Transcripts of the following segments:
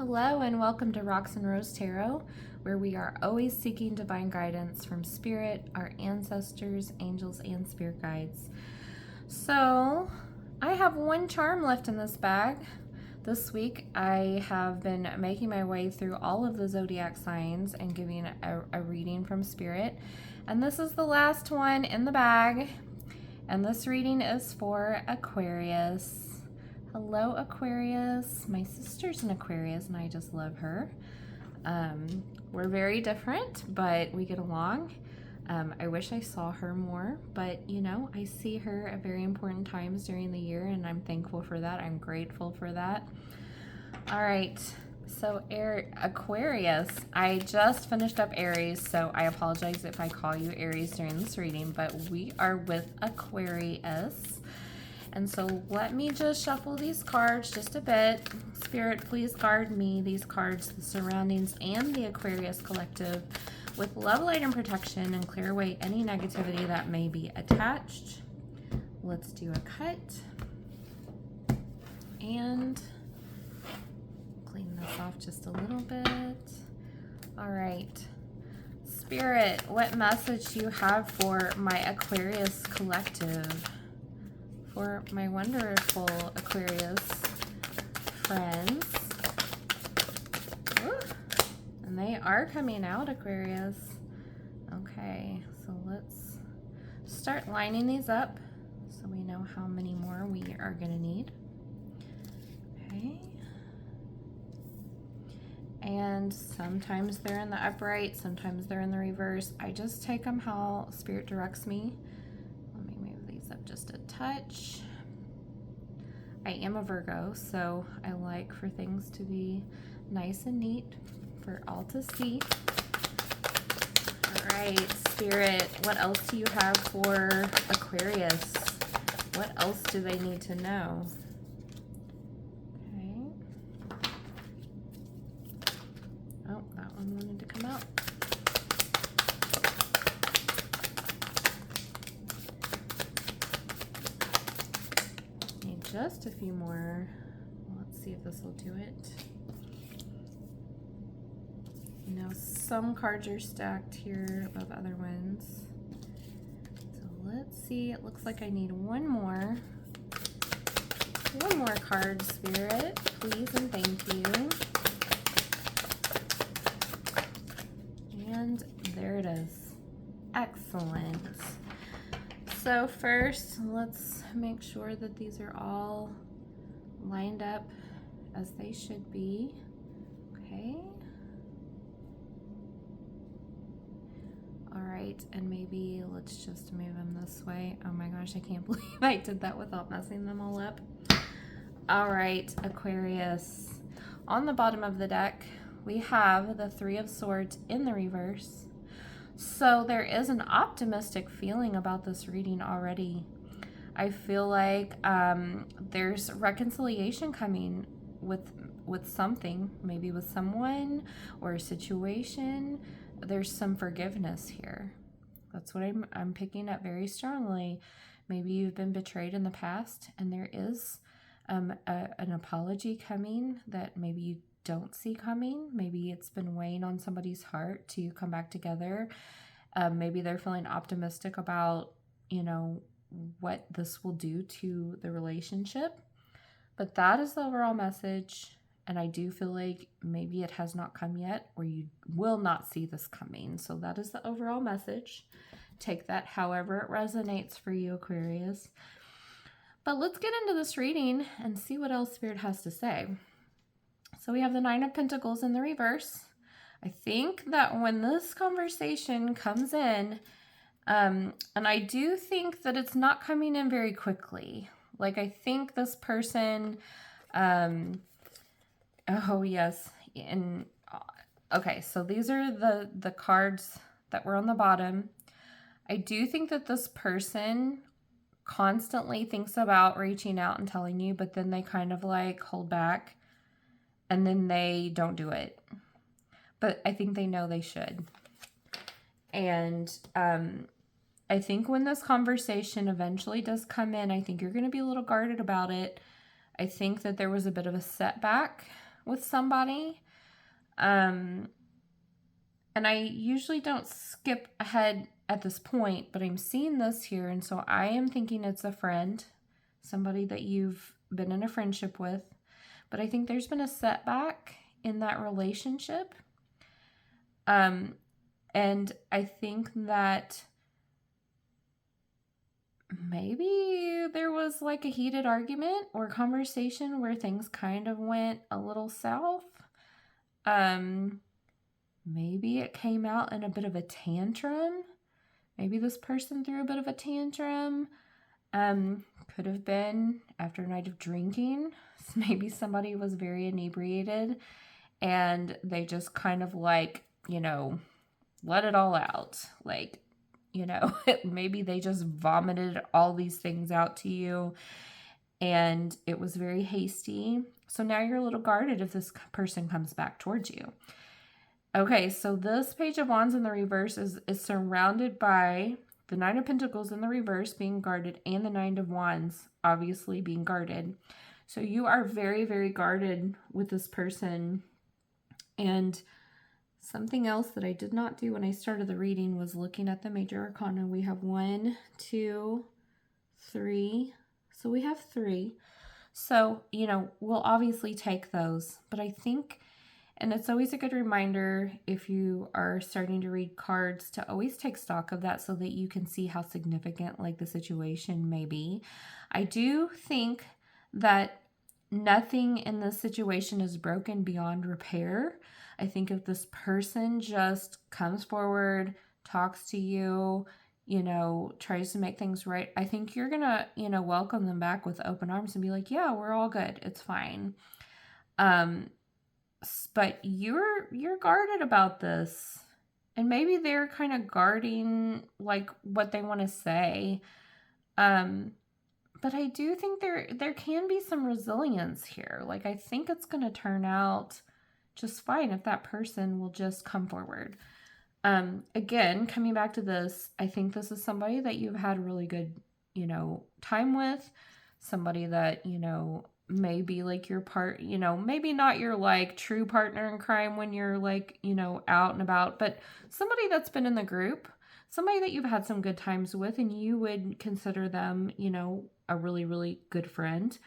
Hello and welcome to Rocks and Rose Tarot, where we are always seeking divine guidance from Spirit, our ancestors, angels, and spirit guides. So, I have one charm left in this bag. This week, I have been making my way through all of the zodiac signs and giving a reading from Spirit. And this is the last one in the bag. And this reading is for Aquarius. Hello, Aquarius. My sister's an Aquarius and I just love her. We're very different, but we get along. I wish I saw her more, but you know, I see her at very important times during the year and I'm thankful for that. I'm grateful for that. All right, so Aquarius, I just finished up Aries, so I apologize if I call you Aries during this reading, but we are with Aquarius. And so let me just shuffle these cards just a bit. Spirit, please guard me, these cards, the surroundings, and the Aquarius collective with love, light, and protection, and clear away any negativity that may be attached. Let's do a cut. And clean this off just a little bit. All right. Spirit, what message do you have for my Aquarius collective? For my wonderful Aquarius friends. Ooh. And they are coming out, Aquarius. Okay, so let's start lining these up so we know how many more we are going to need. Okay. And sometimes they're in the upright, sometimes they're in the reverse. I just take them how Spirit directs me. Up just a touch. I am a Virgo, so I like for things to be nice and neat for all to see. All right, Spirit, what else do you have for Aquarius? What else do they need to know? Okay. Oh, that one wanted to come out. Just a few more. Let's see if this will do it. You know, some cards are stacked here above other ones. So let's see. It looks like I need one more. One more card, Spirit, please and thank you. And there it is. Excellent. So first, let's make sure that these are all lined up as they should be. Okay. All right, and maybe let's just move them this way. Oh my gosh, I can't believe I did that without messing them all up. All right, Aquarius. On the bottom of the deck, we have the Three of Swords in the reverse. So there is an optimistic feeling about this reading already. I feel like there's reconciliation coming with something, maybe with someone or a situation. There's some forgiveness here. That's what I'm picking up very strongly. Maybe you've been betrayed in the past and there is an apology coming that maybe you don't see coming. Maybe it's been weighing on somebody's heart to come back together. Maybe they're feeling optimistic about, you know, what this will do to the relationship. But that is the overall message. And I do feel like maybe it has not come yet, or you will not see this coming. So that is the overall message. Take that however it resonates for you, Aquarius. But let's get into this reading and see what else Spirit has to say. So we have the Nine of Pentacles in the reverse. I think that when this conversation comes in, and I do think that it's not coming in very quickly. Like I think this person, oh yes, and okay, so these are the cards that were on the bottom. I do think that this person constantly thinks about reaching out and telling you, but then they kind of like hold back. And then they don't do it. But I think they know they should. And I think when this conversation eventually does come in, I think you're going to be a little guarded about it. I think that there was a bit of a setback with somebody. And I usually don't skip ahead at this point, but I'm seeing this here. And so I am thinking it's a friend, somebody that you've been in a friendship with. But I think there's been a setback in that relationship. And I think that maybe there was like a heated argument or conversation where things kind of went a little south. Maybe it came out in a bit of a tantrum. Maybe this person threw a bit of a tantrum. Could have been after a night of drinking. Maybe somebody was very inebriated and they just kind of like, let it all out. Like, maybe they just vomited all these things out to you and it was very hasty. So now you're a little guarded if this person comes back towards you. Okay, so this Page of Wands in the reverse is surrounded by the Nine of Pentacles in the reverse being guarded and the Nine of Wands obviously being guarded. So you are very, very guarded with this person. And something else that I did not do when I started the reading was looking at the major arcana. We have 1, 2, 3. So we have 3. So, we'll obviously take those. But I think, and it's always a good reminder if you are starting to read cards to always take stock of that so that you can see how significant like the situation may be. I do think that nothing in this situation is broken beyond repair. I think if this person just comes forward, talks to you, tries to make things right, I think you're going to, welcome them back with open arms and be like, yeah, we're all good. It's fine. But you're guarded about this. And maybe they're kind of guarding like what they want to say. But I do think there can be some resilience here. Like I think it's going to turn out just fine if that person will just come forward. Again, coming back to this, I think this is somebody that you've had really good, time with, somebody that, may be like your part, maybe not your like true partner in crime when you're like, out and about, but somebody that's been in the group, somebody that you've had some good times with, and you would consider them, a really, really good friend.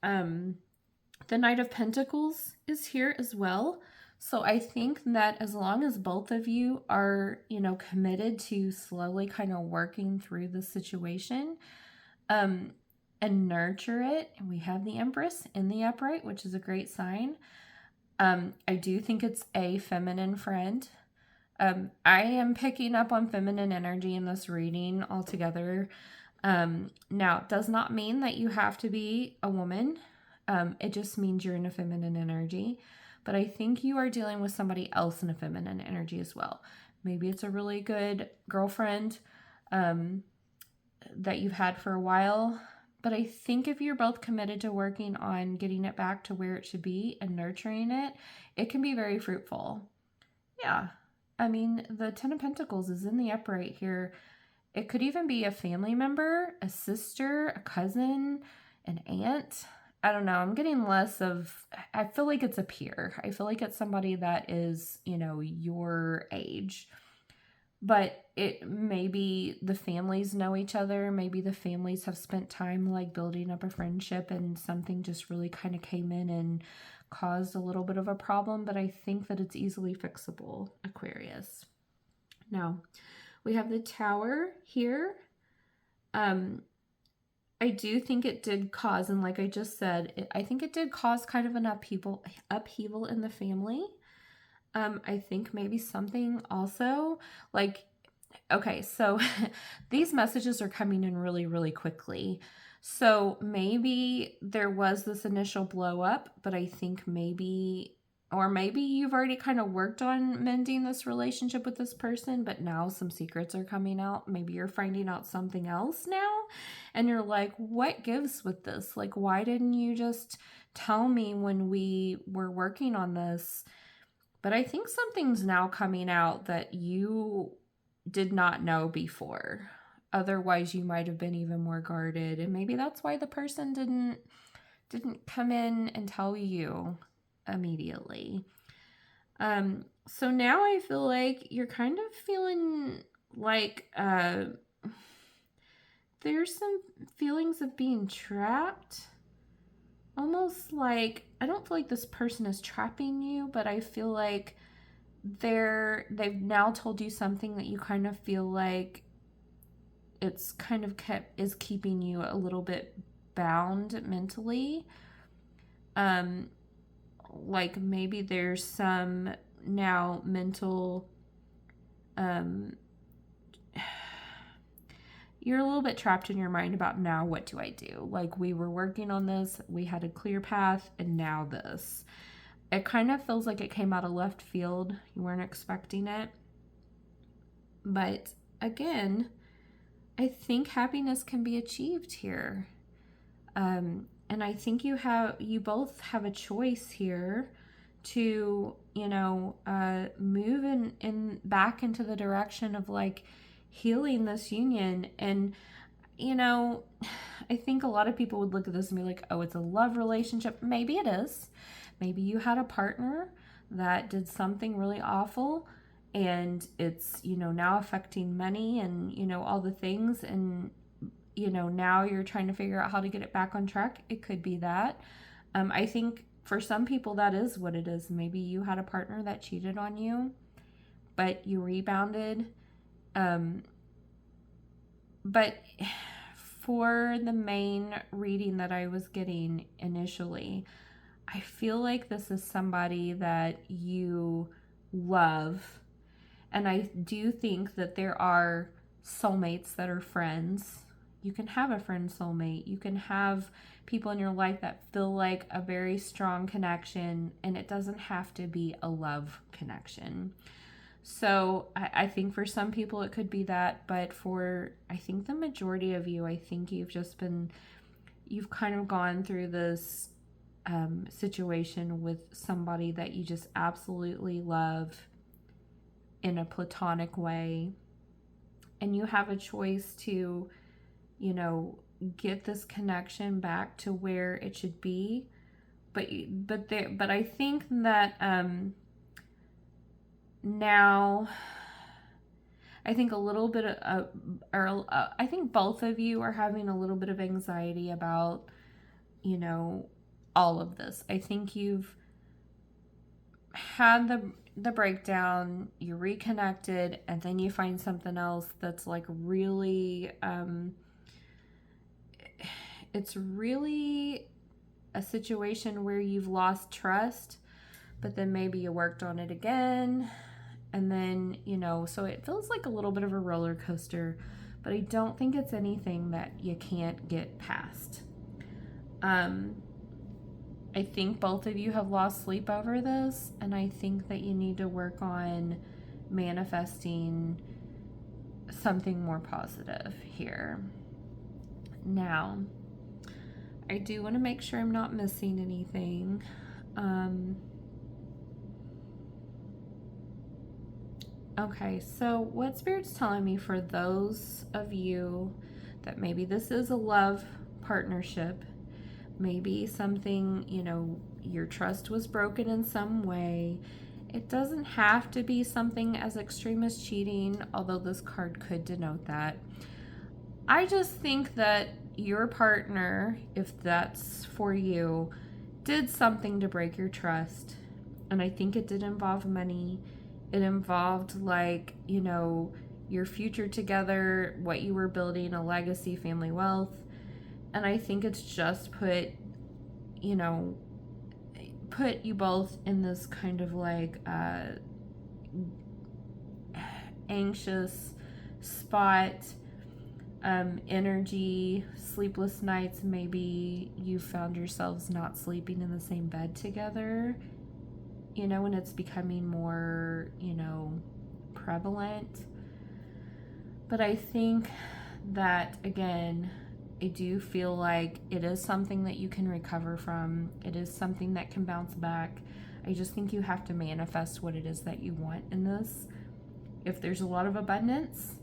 The Knight of Pentacles is here as well. So I think that as long as both of you are, committed to slowly kind of working through the situation, and nurture it, and we have the Empress in the upright, which is a great sign. I do think it's a feminine friend. I am picking up on feminine energy in this reading altogether. Now, it does not mean that you have to be a woman. It just means you're in a feminine energy. But I think you are dealing with somebody else in a feminine energy as well. Maybe it's a really good girlfriend that you've had for a while. But I think if you're both committed to working on getting it back to where it should be and nurturing it, it can be very fruitful. Yeah. I mean, the Ten of Pentacles is in the upright here. It could even be a family member, a sister, a cousin, an aunt. I don't know. I'm getting less of, I feel like it's a peer. I feel like it's somebody that is, your age. But it maybe the families know each other. Maybe the families have spent time like building up a friendship and something just really kind of came in and caused a little bit of a problem. But I think that it's easily fixable, Aquarius. Now, we have the Tower here. I do think it did cause, and like I just said, I think it did cause kind of an upheaval in the family. I think maybe something also like, okay, so these messages are coming in really, really quickly. So maybe there was this initial blow up, but I think maybe you've already kind of worked on mending this relationship with this person, but now some secrets are coming out. Maybe you're finding out something else now, and you're like, what gives with this? Like, why didn't you just tell me when we were working on this? But I think something's now coming out that you did not know before. Otherwise, you might have been even more guarded. And maybe that's why the person didn't come in and tell you. immediately. So now I feel like you're kind of feeling like there's some feelings of being trapped. Almost like, I don't feel like this person is trapping you, but I feel like they've now told you something that you kind of feel like it's kind of is keeping you a little bit bound mentally. Like maybe there's some now mental, you're a little bit trapped in your mind about, now what do I do? Like, we were working on this, we had a clear path, and now this. It kind of feels like it came out of left field. You weren't expecting it. But again, I think happiness can be achieved here. And I think you both have a choice here to, move in back into the direction of like healing this union. And, I think a lot of people would look at this and be like, oh, it's a love relationship. Maybe it is. Maybe you had a partner that did something really awful and it's, now affecting money and, all the things. And, now you're trying to figure out how to get it back on track. It could be that. I think for some people that is what it is. Maybe you had a partner that cheated on you, but you rebounded. But for the main reading that I was getting initially, I feel like this is somebody that you love. And I do think that there are soulmates that are friends. You can have a friend soulmate. You can have people in your life that feel like a very strong connection, and it doesn't have to be a love connection. So I think for some people it could be that, but for, I think the majority of you, I think you've kind of gone through this situation with somebody that you just absolutely love in a platonic way. And you have a choice to, get this connection back to where it should be. But I think that now, I think a little bit of, I think both of you are having a little bit of anxiety about, all of this. I think you've had the breakdown, you reconnected, and then you find something else that's like really, it's really a situation where you've lost trust, but then maybe you worked on it again. And then, so it feels like a little bit of a roller coaster, but I don't think it's anything that you can't get past. I think both of you have lost sleep over this, and I think that you need to work on manifesting something more positive here. Now, I do want to make sure I'm not missing anything. Okay, so what Spirit's telling me for those of you that maybe this is a love partnership, maybe something, your trust was broken in some way. It doesn't have to be something as extreme as cheating, although this card could denote that. I just think that your partner, if that's for you, did something to break your trust. And I think it did involve money. It involved like, your future together, what you were building, a legacy, family wealth. And I think it's just put you both in this kind of like anxious spot, energy, sleepless nights. Maybe you found yourselves not sleeping in the same bed together, and it's becoming more, prevalent. But I think that, again, I do feel like it is something that you can recover from. It is something that can bounce back. I just think you have to manifest what it is that you want in this. If there's a lot of abundance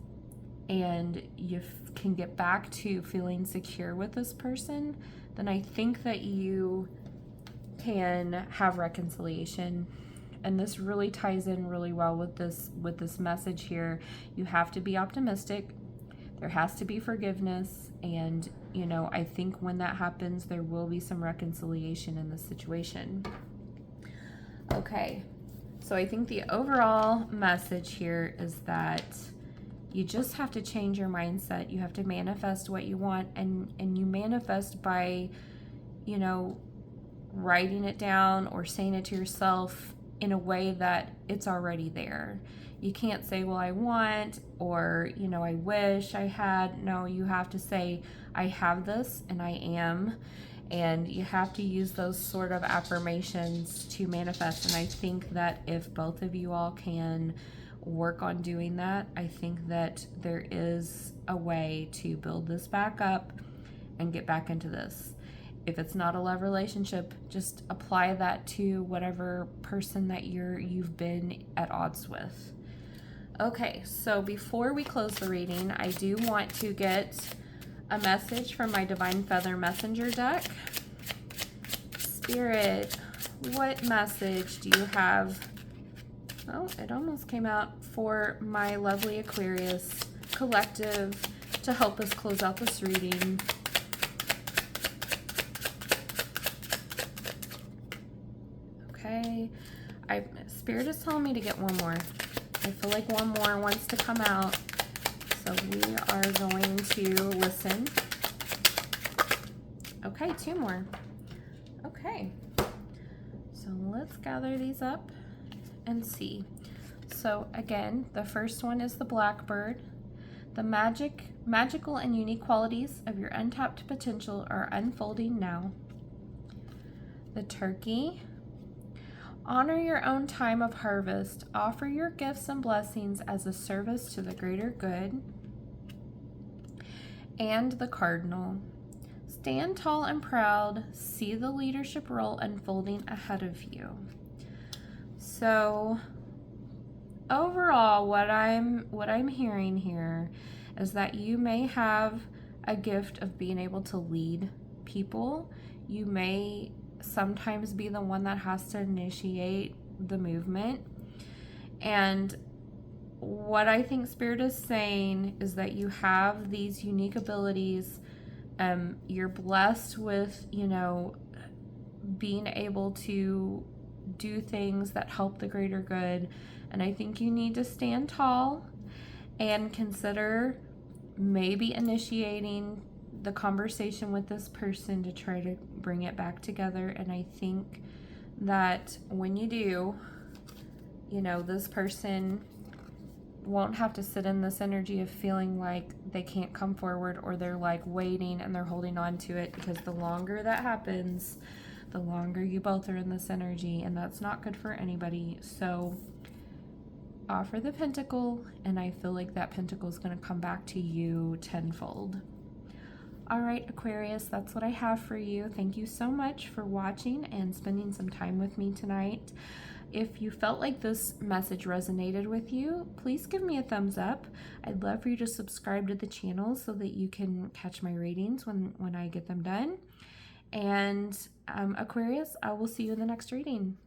and you can get back to feeling secure with this person, then I think that you can have reconciliation. And this really ties in really well with this message here. You have to be optimistic. There has to be forgiveness, and you know, I think when that happens, there will be some reconciliation in this situation. Okay, so I think the overall message here is that you just have to change your mindset. You have to manifest what you want, and you manifest by, you know, writing it down or saying it to yourself in a way that it's already there. You can't say, well, I want, or, you know, I wish I had. No, you have to say, I have this and I am. And you have to use those sort of affirmations to manifest. And I think that if both of you all can work on doing that, I think that there is a way to build this back up and get back into this. If it's not a love relationship, just apply that to whatever person that you've been at odds with. Okay, so before we close the reading, I do want to get a message from my Divine Feather Messenger deck. Spirit, what message do you have? Oh, it almost came out for my lovely Aquarius collective to help us close out this reading. Okay, Spirit is telling me to get one more. I feel like one more wants to come out, so we are going to listen. Okay, two more. Okay, so let's gather these up and see. So again, the first one is the Blackbird. The magical and unique qualities of your untapped potential are unfolding now. The Turkey. Honor your own time of harvest. Offer your gifts and blessings as a service to the greater good. And the Cardinal. Stand tall and proud. See the leadership role unfolding ahead of you. So overall, what I'm hearing here is that you may have a gift of being able to lead people. You may sometimes be the one that has to initiate the movement. And what I think Spirit is saying is that you have these unique abilities. You're blessed with, you know, being able to do things that help the greater good. And I think you need to stand tall and consider maybe initiating the conversation with this person to try to bring it back together. And I think that when you do, you know, this person won't have to sit in this energy of feeling like they can't come forward, or they're like waiting and they're holding on to it, because the longer that happens, the longer you both are in this energy, and that's not good for anybody. So offer the pentacle, and I feel like that pentacle is going to come back to you tenfold. All right, Aquarius, that's what I have for you. Thank you so much for watching and spending some time with me tonight. If you felt like this message resonated with you, please give me a thumbs up. I'd love for you to subscribe to the channel so that you can catch my readings when I get them done. And Aquarius, I will see you in the next reading.